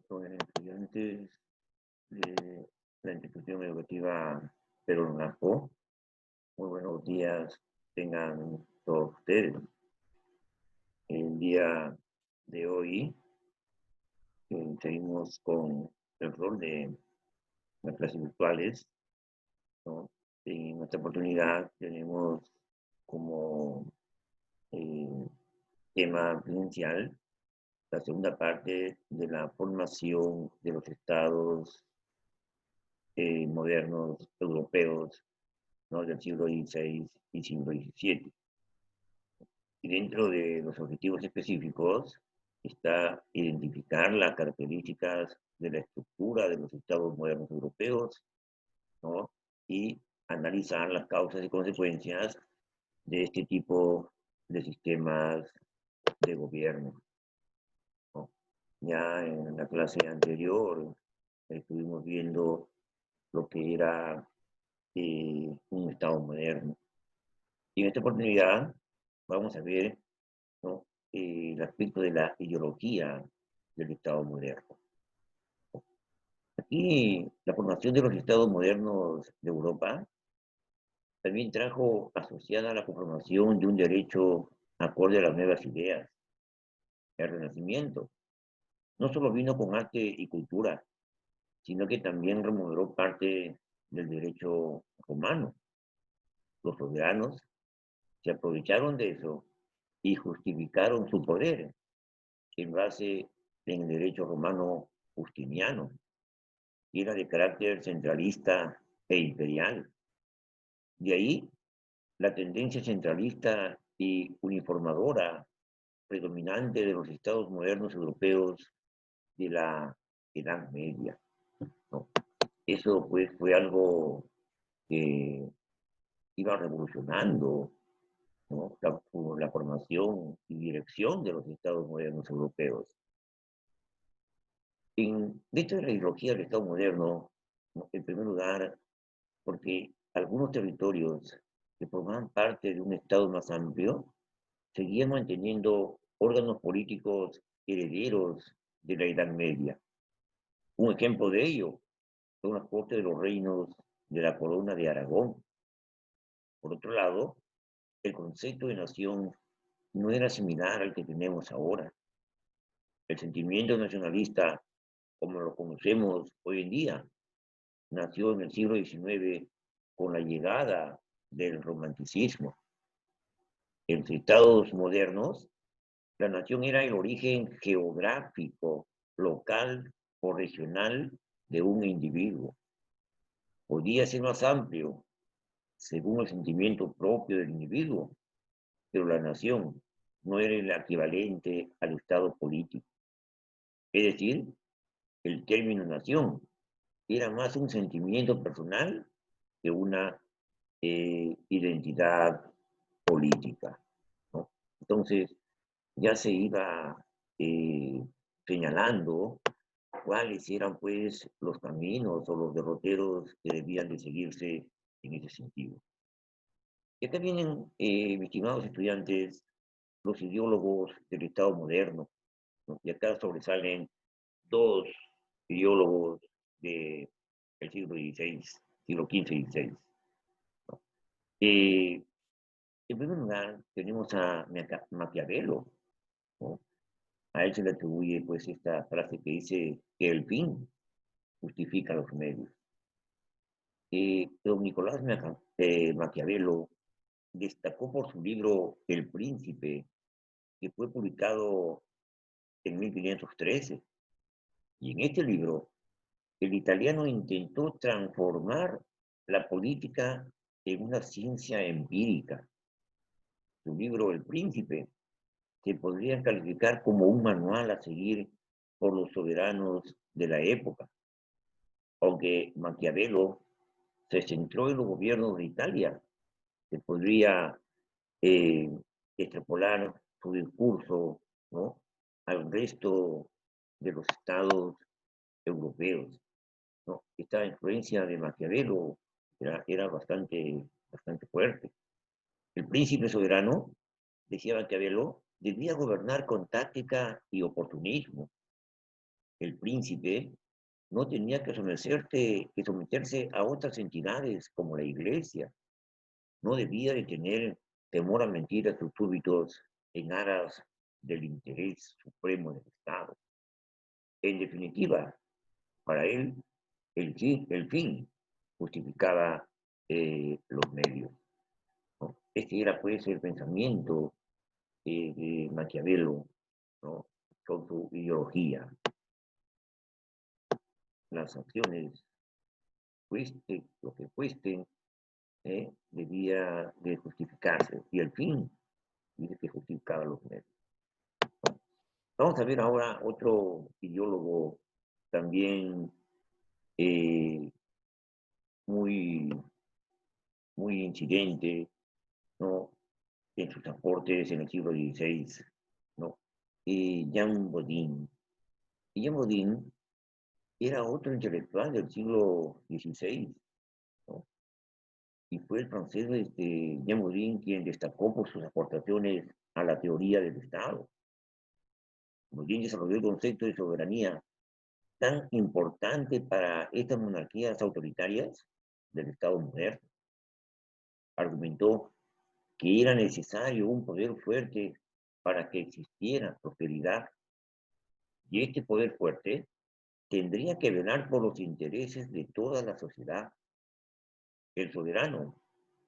Con estudiantes de la institución educativa Perú Napo. Muy buenos días tengan todos ustedes. El día de hoy seguimos con el rol de las clases virtuales, ¿no? En esta oportunidad tenemos como eh, tema principal la segunda parte de la formación de los estados modernos europeos, ¿no? Del siglo XVI y siglo XVII. Y dentro de los objetivos específicos está identificar las características de la estructura de los estados modernos europeos, ¿no? Y analizar las causas y consecuencias de este tipo de sistemas de gobierno, ¿no? Ya en la clase anterior estuvimos viendo lo que era un Estado moderno. Y en esta oportunidad vamos a ver, ¿no? El aspecto de la ideología del Estado moderno. Aquí la formación de los Estados modernos de Europa también trajo asociada la conformación de un derecho acorde a las nuevas ideas. El Renacimiento no solo vino con arte y cultura, sino que también remodeló parte del derecho romano. Los soberanos se aprovecharon de eso y justificaron su poder en base en el derecho romano justiniano, que era de carácter centralista e imperial. De ahí la tendencia centralista y uniformadora predominante de los estados modernos europeos de la Edad Media, ¿no? Eso pues fue algo que iba revolucionando, ¿no? La formación y dirección de los estados modernos europeos. Dentro de la ideología del Estado moderno, ¿no? En primer lugar, porque algunos territorios que formaban parte de un Estado más amplio seguían manteniendo órganos políticos herederos de la Edad Media. Un ejemplo de ello son las Cortes de los Reinos de la Corona de Aragón. Por otro lado, el concepto de nación no era similar al que tenemos ahora. El sentimiento nacionalista, como lo conocemos hoy en día, nació en el siglo XIX con la llegada del romanticismo. En los estados modernos, la nación era el origen geográfico, local o regional de un individuo. Podía ser más amplio según el sentimiento propio del individuo, pero la nación no era el equivalente al estado político. Es decir, el término nación era más un sentimiento personal que una identidad política, ¿no? Entonces, ya se iba eh, señalando cuáles eran pues los caminos o los derroteros que debían de seguirse en ese sentido. Y acá vienen, mis estimados estudiantes, los ideólogos del Estado moderno, ¿no? Y acá sobresalen dos ideólogos del siglo XVI, siglo XV y XVI. ¿No? En primer lugar, tenemos a Maquiavelo, ¿no? A él se le atribuye pues esta frase que dice que el fin justifica los medios. Don Nicolás Maquiavelo destacó por su libro El Príncipe, que fue publicado en 1513. Y en este libro, el italiano intentó transformar la política en una ciencia empírica. Su libro El Príncipe se podría calificar como un manual a seguir por los soberanos de la época, aunque Maquiavelo se centró en los gobiernos de Italia. Se podría eh, extrapolar su discurso, ¿no? Al resto de los estados europeos, ¿no? Esta influencia de Maquiavelo era bastante fuerte. El príncipe soberano, decía Maquiavelo, debía gobernar con táctica y oportunismo. el príncipe no tenía que someterse a otras entidades como la iglesia. No debía de tener temor a mentir a sus súbditos en aras del interés supremo del Estado. En definitiva, para él, el fin justificaba los medios, ¿no? Este era, pues, el pensamiento de Maquiavelo, ¿no? Con su ideología. Las acciones, cueste lo que cuesten, debía de justificarse. Y el fin dice que justificaba los medios. Vamos a ver ahora otro ideólogo también eh, muy, muy incidente, ¿no? En sus aportes en el siglo XVI, ¿no? Jean Bodin. Y Jean Bodin era otro intelectual del siglo XVI, ¿no? Y fue el francés Jean Bodin quien destacó por sus aportaciones a la teoría del Estado. Bodin desarrolló el concepto de soberanía tan importante para estas monarquías autoritarias del Estado moderno. Argumentó que era necesario un poder fuerte para que existiera prosperidad, y este poder fuerte tendría que velar por los intereses de toda la sociedad. El soberano,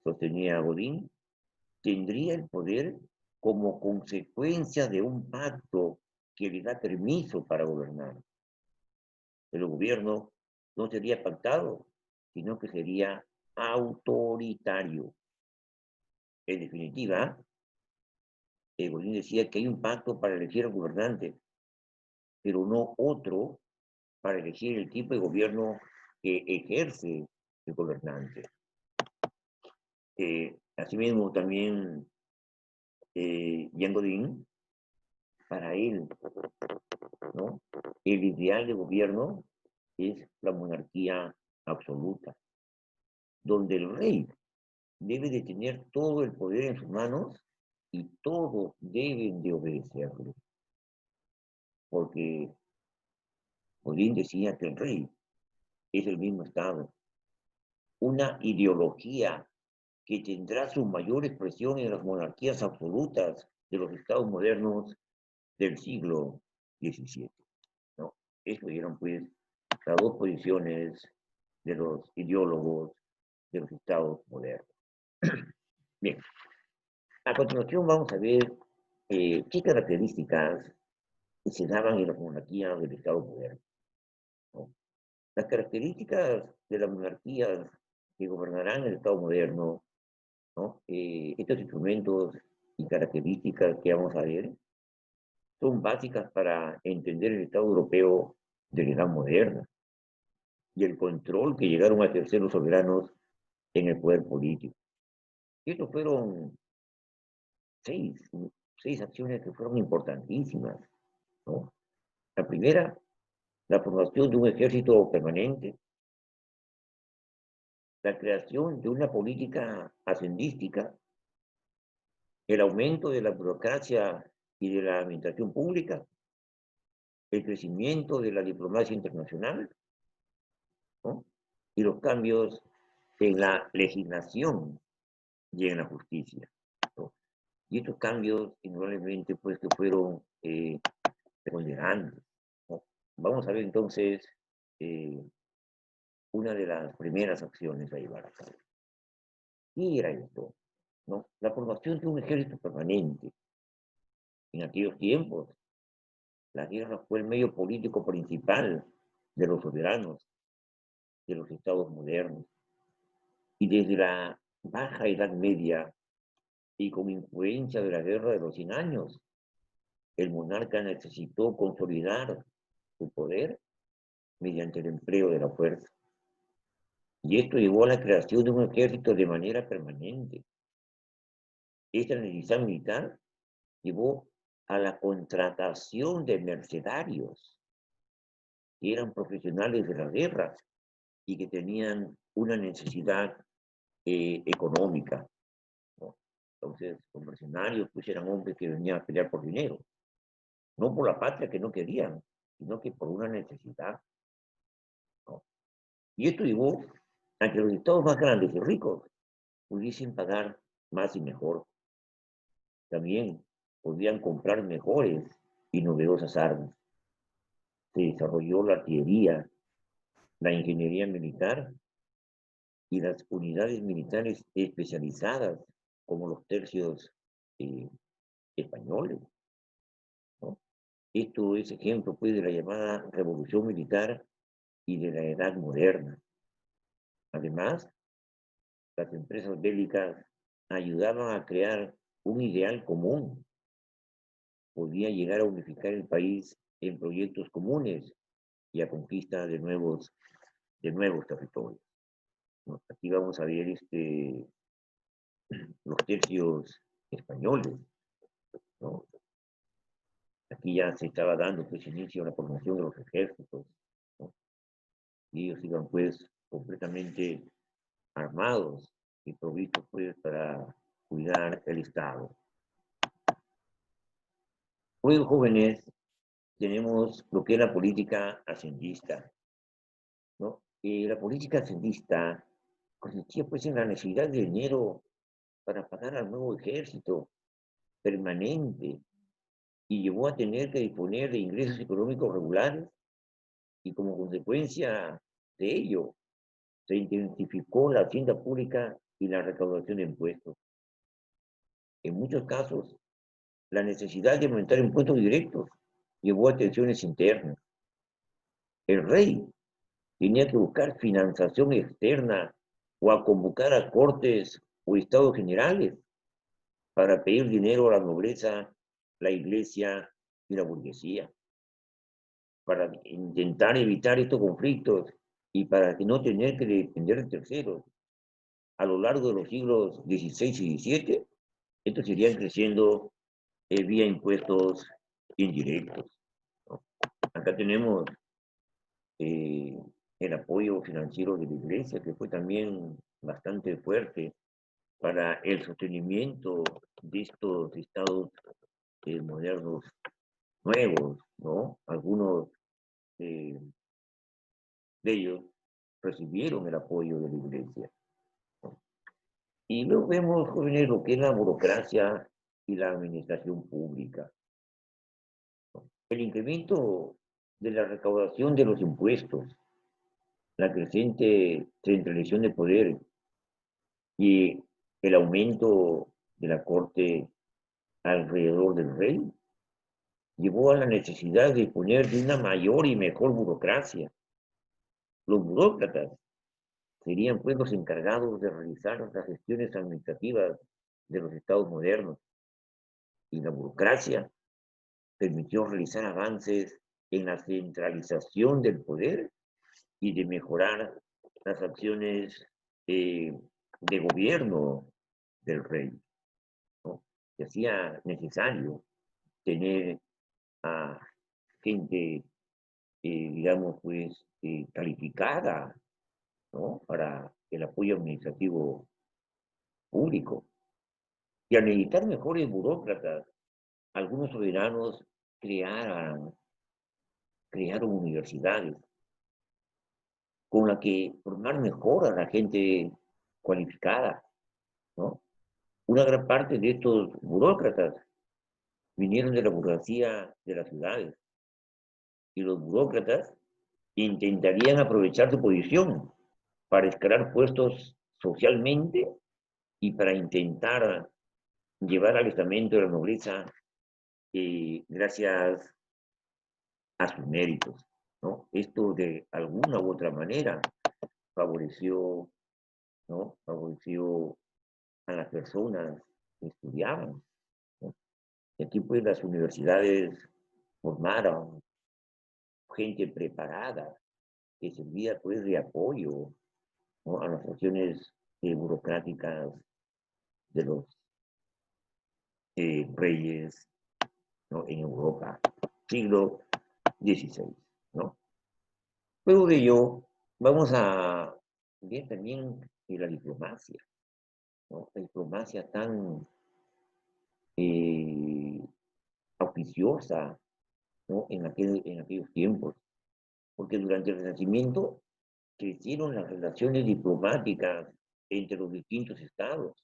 sostenía Godín, tendría el poder como consecuencia de un pacto que le da permiso para gobernar. El gobierno no sería pactado, sino que sería autoritario. En definitiva, Godín decía que hay un pacto para elegir al gobernante, pero no otro para elegir el tipo de gobierno que ejerce el gobernante. Asimismo, también Jean Godin, para él, ¿no? El ideal de gobierno es la monarquía absoluta, donde el rey debe de tener todo el poder en sus manos y todos deben de obedecerle. Porque Godin decía que el rey es el mismo Estado, una ideología que tendrá su mayor expresión en las monarquías absolutas de los estados modernos del siglo XVII, ¿no? Estas eran, pues, las dos posiciones de los ideólogos de los estados modernos. Bien, a continuación vamos a ver qué características se daban en las monarquías del estado moderno, ¿no? Las características de las monarquías que gobernarán el estado moderno, ¿no? Estos instrumentos y características que vamos a ver son básicas para entender el Estado europeo de la Edad Moderna y el control que llegaron a ejercer los soberanos en el poder político. Y estos fueron seis, seis acciones que fueron importantísimas, ¿no? La primera, la formación de un ejército permanente, la creación de una política hacendística, el aumento de la burocracia y de la administración pública, el crecimiento de la diplomacia internacional, ¿no? Y los cambios en la legislación y en la justicia, ¿no? Y estos cambios, indudablemente, pues, que fueron preponderantes, ¿no? Vamos a ver entonces eh, una de las primeras acciones a llevar a cabo. ¿Qué era esto? ¿No? La formación de un ejército permanente. En aquellos tiempos, la guerra fue el medio político principal de los soberanos, de los estados modernos. Y desde la baja Edad Media, y con influencia de la Guerra de los 100 Años, el monarca necesitó consolidar su poder mediante el empleo de la fuerza. Y esto llevó a la creación de un ejército de manera permanente. Esta necesidad militar llevó a la contratación de mercenarios, que eran profesionales de la guerra y que tenían una necesidad económica, ¿no? Entonces, los mercenarios pues eran hombres que venían a pelear por dinero, no por la patria que no querían, sino que por una necesidad, ¿no? Y esto llevó a que los estados más grandes y ricos pudiesen pagar más y mejor. También podían comprar mejores y novedosas armas. Se desarrolló la artillería, la ingeniería militar y las unidades militares especializadas, como los tercios eh, españoles, ¿no? Esto es ejemplo, pues, de la llamada revolución militar y de la edad moderna. Además, las empresas bélicas ayudaban a crear un ideal común. Podía llegar a unificar el país en proyectos comunes y a conquista de nuevos territorios, ¿no? Aquí vamos a ver los tercios españoles, ¿no? Aquí ya se estaba dando, pues, inicio a la formación de los ejércitos, ¿no? Y ellos iban, pues, completamente armados y provistos, pues, para cuidar el Estado. Hoy, jóvenes, tenemos lo que es la política hacendista, ¿no? La política hacendista consistía, pues, en la necesidad de dinero para pagar al nuevo ejército permanente y llevó a tener que disponer de ingresos económicos regulares y como consecuencia de ello se intensificó la hacienda pública y la recaudación de impuestos. En muchos casos, la necesidad de aumentar impuestos directos llevó a tensiones internas. El rey tenía que buscar financiación externa o a convocar a cortes o estados generales para pedir dinero a la nobleza, la iglesia y la burguesía, para intentar evitar estos conflictos y para que no tener que depender de terceros. A lo largo de los siglos XVI y XVII, estos irían creciendo vía impuestos indirectos, ¿no? Acá tenemos eh, el apoyo financiero de la iglesia, que fue también bastante fuerte para el sostenimiento de estos estados modernos nuevos, ¿no? Algunos eh, de ellos recibieron el apoyo de la iglesia, ¿no? Y luego vemos, jóvenes, lo que es la burocracia y la administración pública, ¿no? El incremento de la recaudación de los impuestos, la creciente centralización de poder y el aumento de la corte alrededor del rey llevó a la necesidad de disponer de una mayor y mejor burocracia. Los burócratas serían, pues, los encargados de realizar las gestiones administrativas de los estados modernos y la burocracia permitió realizar avances en la centralización del poder y de mejorar las acciones de gobierno del rey, ¿no? Se hacía necesario tener a gente, digamos, pues, calificada, ¿no? Para el apoyo administrativo público. Y al necesitar mejores burócratas, algunos soberanos crearon, crearon universidades con la que formar mejor a la gente cualificada, ¿no? Una gran parte de estos burócratas vinieron de la burguesía de las ciudades y los burócratas intentarían aprovechar su posición para escalar puestos socialmente y para intentar llevar al estamento de la nobleza gracias a sus méritos, ¿no? Esto de alguna u otra manera favoreció, ¿no? Favoreció a las personas que estudiaban, ¿no? Y aquí, pues, las universidades formaron gente preparada que servía, pues, de apoyo, ¿no? A las acciones burocráticas de los reyes, ¿no? En Europa, siglo XVI, ¿no? Luego de ello, vamos a ver también la diplomacia, ¿no? La diplomacia tan eh, auspiciosa, ¿no? En aquellos tiempos, porque durante el Renacimiento crecieron las relaciones diplomáticas entre los distintos estados,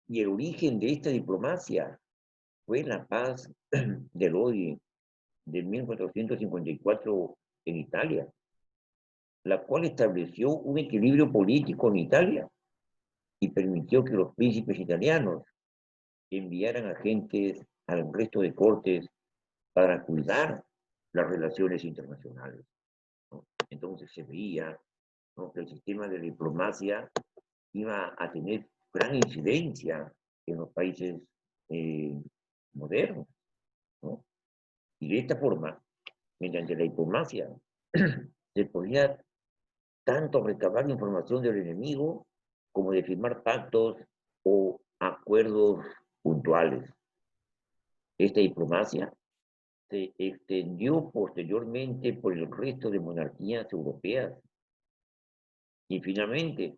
y el origen de esta diplomacia fue la paz de Lodi de 1454 en Italia, la cual estableció un equilibrio político en Italia y permitió que los príncipes italianos enviaran agentes al resto de cortes para cuidar las relaciones internacionales, ¿no? Entonces se veía, ¿no?, que el sistema de diplomacia iba a tener gran incidencia en los países eh, modernos, ¿no? Y de esta forma, mediante la diplomacia, se podía tanto recabar información del enemigo como de firmar pactos o acuerdos puntuales. Esta diplomacia se extendió posteriormente por el resto de monarquías europeas y finalmente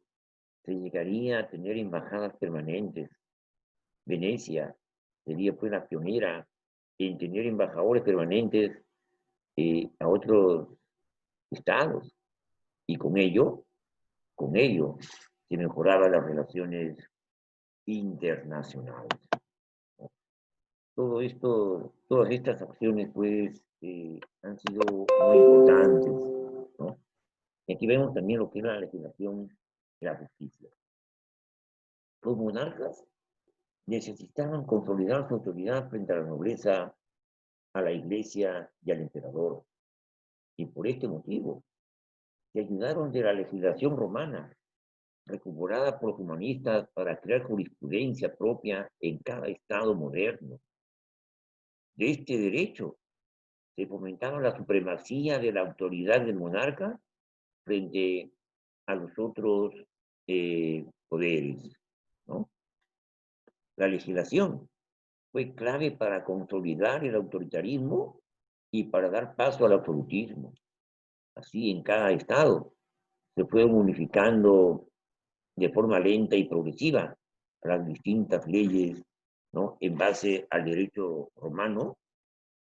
se llegaría a tener embajadas permanentes. Venecia sería pues la pionera en tener embajadores permanentes a otros estados y con ello se mejoraban las relaciones internacionales. Todo esto, todas estas acciones pues han sido muy importantes, ¿no? Y aquí vemos también lo que es la legislación de la justicia. Los monarcas necesitaban consolidar su autoridad frente a la nobleza, a la iglesia y al emperador. Y por este motivo, se ayudaron de la legislación romana, recuperada por los humanistas para crear jurisprudencia propia en cada estado moderno. De este derecho se fomentaba la supremacía de la autoridad del monarca frente a los otros poderes, ¿no? La legislación fue clave para consolidar el autoritarismo y para dar paso al absolutismo. Así, en cada estado se fue unificando de forma lenta y progresiva las distintas leyes, ¿no?, en base al derecho romano,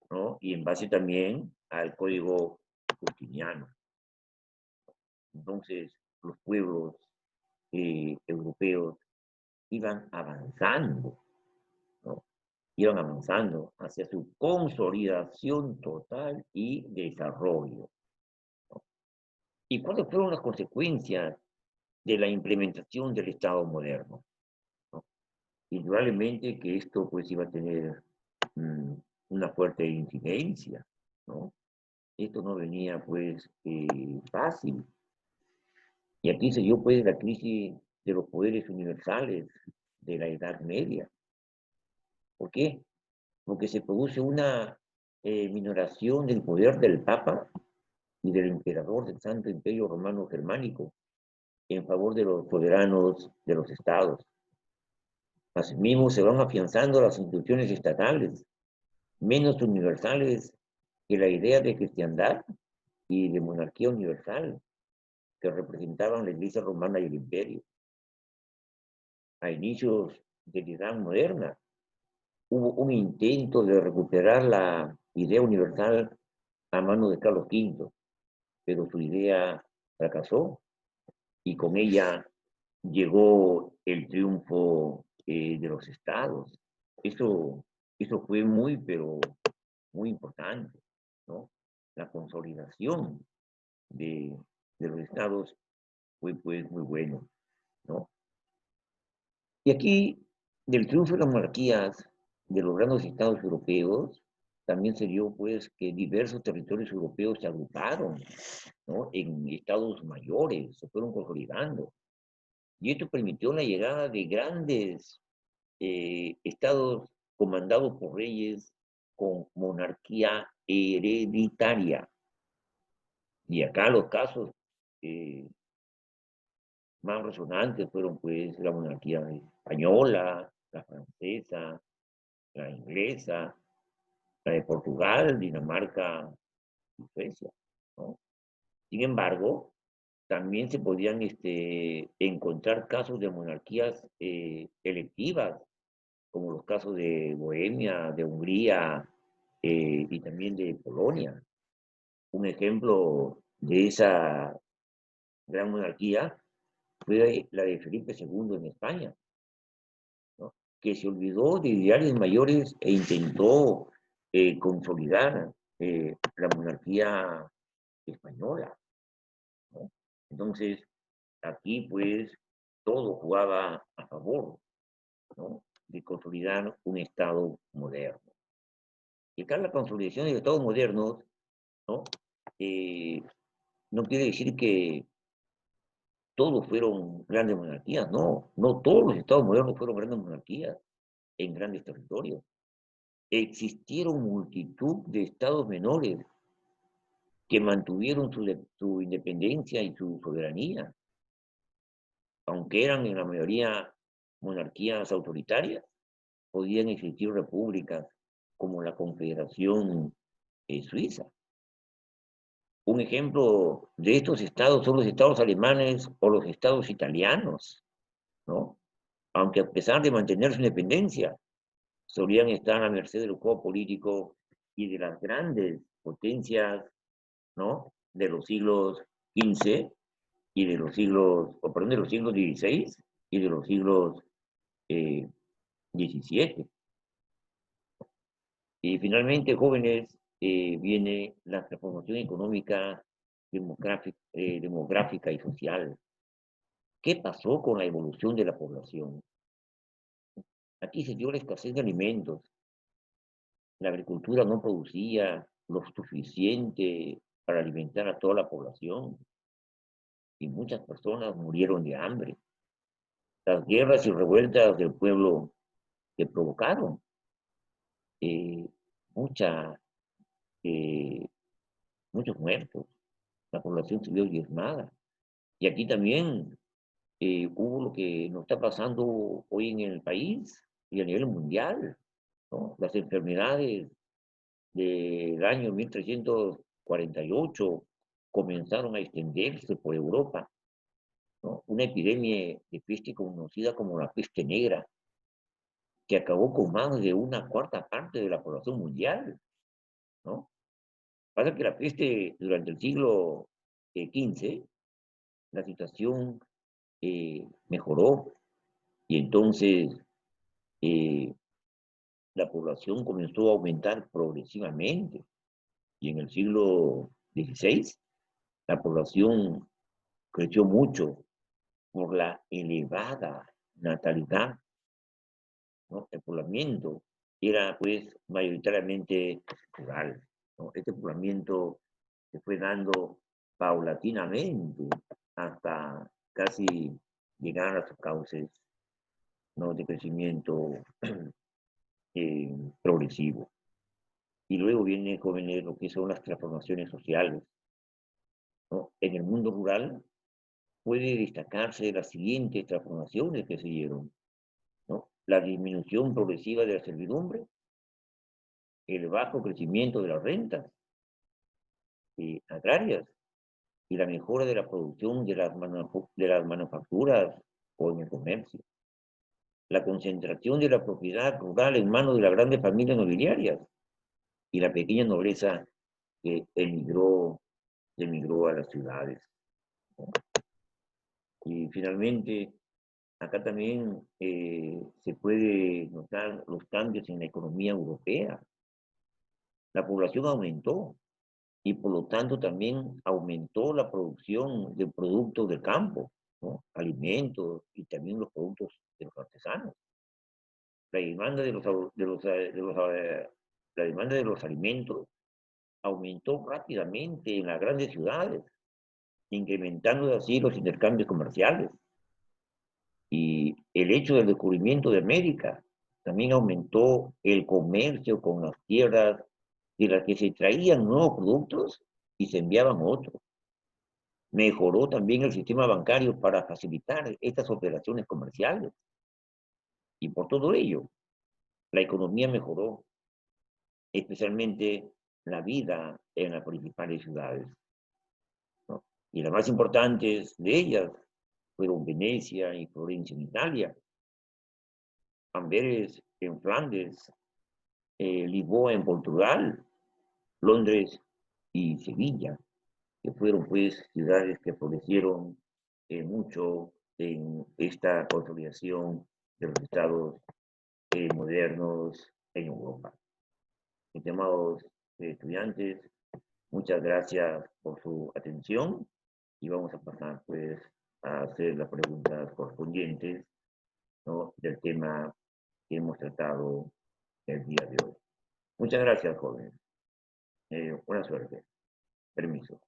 ¿no?, y en base también al código justiniano. Entonces, los pueblos europeos iban avanzando, ¿no? Iban avanzando hacia su consolidación total y desarrollo, ¿no? ¿Y cuáles fueron las consecuencias de la implementación del Estado moderno, ¿no? Indudablemente que esto pues iba a tener mm, una fuerte incidencia, ¿no? Esto no venía pues fácil. Y aquí se dio pues la crisis de los poderes universales de la Edad Media. ¿Por qué? Porque se produce una minoración del poder del Papa y del emperador del Santo Imperio Romano Germánico en favor de los soberanos de los estados. Asimismo, se van afianzando las instituciones estatales, menos universales que la idea de cristiandad y de monarquía universal que representaban la Iglesia romana y el imperio. A inicios de la Edad Moderna, hubo un intento de recuperar la idea universal a mano de Carlos V, pero su idea fracasó y con ella llegó el triunfo de los estados. Eso, eso fue muy, pero muy importante, ¿no? La consolidación de, de los estados fue pues muy bueno, ¿no? Y aquí, del triunfo de las monarquías de los grandes estados europeos, también se dio pues que diversos territorios europeos se agruparon, ¿no?, en estados mayores, se fueron consolidando. Y esto permitió la llegada de grandes estados comandados por reyes con monarquía hereditaria. Y acá los casos eh, más resonantes fueron pues la monarquía española, la francesa, la inglesa, la de Portugal, Dinamarca y Suecia, ¿no? Sin embargo, también se podían encontrar casos de monarquías electivas, como los casos de Bohemia, de Hungría, y también de Polonia. Un ejemplo de esa gran monarquía fue la de Felipe II en España, ¿no? Que se olvidó de ideales mayores e intentó consolidar la monarquía española, ¿no? Entonces, aquí pues todo jugaba a favor, ¿no? De consolidar un Estado moderno. Y acá la consolidación de Estados modernos, ¿no? Eh, no quiere decir que todos fueron grandes monarquías, no, no todos los estados modernos fueron grandes monarquías en grandes territorios. Existieron multitud de estados menores que mantuvieron su independencia y su soberanía, aunque eran en la mayoría monarquías autoritarias, podían existir repúblicas como la Confederación Suiza. Un ejemplo de estos estados son los estados alemanes o los estados italianos, ¿no? Aunque a pesar de mantener su independencia, solían estar a merced del juego político y de las grandes potencias, ¿no? De los siglos XV y de los siglos, o perdón, de los siglos XVI y de los siglos XVII. Y finalmente, jóvenes, viene la transformación económica, demográfica y social. ¿Qué pasó con la evolución de la población? Aquí se dio la escasez de alimentos, la agricultura no producía lo suficiente para alimentar a toda la población y muchas personas murieron de hambre. Las guerras y revueltas del pueblo que provocaron eh, mucha, eh, muchos muertos. La población se vio diezmada. Y aquí también hubo lo que nos está pasando hoy en el país y a nivel mundial, ¿no? Las enfermedades del año 1348 comenzaron a extenderse por Europa, ¿no? Una epidemia de peste conocida como la peste negra, que acabó con más de una cuarta parte de la población mundial, ¿no? Pasa que la peste durante el siglo XV, la situación mejoró y entonces eh, la población comenzó a aumentar progresivamente. Y en el siglo XVI, la población creció mucho por la elevada natalidad, ¿no? El poblamiento era pues mayoritariamente rural, ¿no? Este poblamiento se fue dando paulatinamente hasta casi llegar a sus cauces, ¿no? De crecimiento progresivo. Y luego viene, jóvenes, lo que son las transformaciones sociales, ¿no? En el mundo rural puede destacarse las siguientes transformaciones que se dieron, ¿no? La disminución progresiva de la servidumbre, el bajo crecimiento de las rentas agrarias y la mejora de la producción de las manufacturas o en el comercio. La concentración de la propiedad rural en manos de las grandes familias nobiliarias y la pequeña nobleza que emigró a las ciudades, ¿no? Y finalmente, acá también se puede notar los cambios en la economía europea. La población aumentó y por lo tanto también aumentó la producción de productos del campo, ¿no? Alimentos y también los productos de los artesanos. La demanda la demanda de los alimentos aumentó rápidamente en las grandes ciudades, incrementando así los intercambios comerciales. Y el hecho del descubrimiento de América también aumentó el comercio con las tierras de las que se traían nuevos productos y se enviaban otros. Mejoró también el sistema bancario para facilitar estas operaciones comerciales. Y por todo ello, la economía mejoró, especialmente la vida en las principales ciudades, ¿no? Y las más importantes de ellas fueron Venecia y Florencia en Italia, Amberes en Flandes, Lisboa en Portugal, Londres y Sevilla, que fueron pues ciudades que florecieron mucho en esta consolidación de los estados modernos en Europa. Estimados estudiantes, muchas gracias por su atención y vamos a pasar pues a hacer las preguntas correspondientes, ¿no?, del tema que hemos tratado el día de hoy. Muchas gracias, jóvenes. Buena suerte. Permiso.